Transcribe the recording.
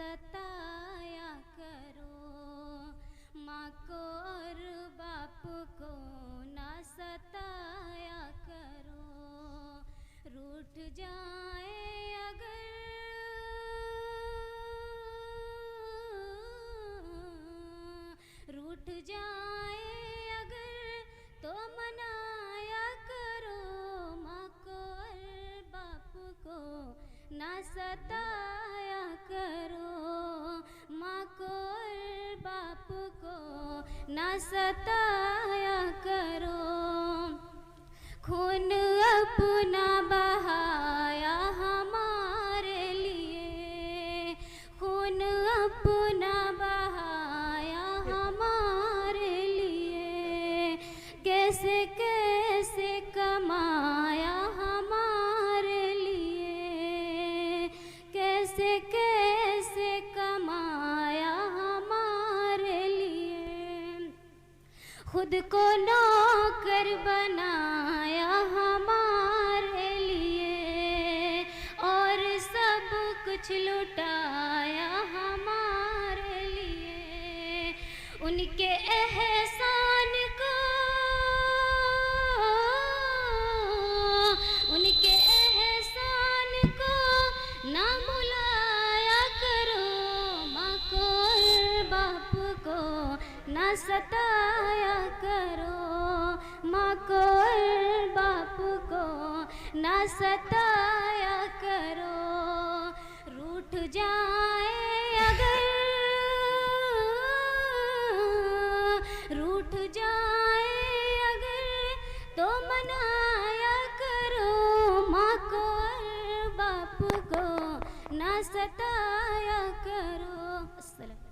सताया करो। माँ को और बाप को ना सताया करो। रूठ जाए अगर रूठ जाए अगर तो मनाया करो। माँ को और बाप को ना सताया करो। माँ को और बाप को ना सताया करो। खून अपना बहाया हमारे लिए। खून अपना बहाया हमारे लिए। कैसे कैसे कमाया हमारे लिए। कैसे कैसे कमाया हमारे लिए। खुद को नौकर बनाया हमारे लिए। और सब कुछ लुटाया हमारे लिए। उनके एहसान को उनके एहसान को ना भुलाया करो। माँ को और बाप को ना सताया करो। माँ को और बाप को ना सताया करो। रूठ जाए अगर रूठ जाए अगर तो मनाया करो। माँ को और बाप को ना सताया करो। अस्सलाम।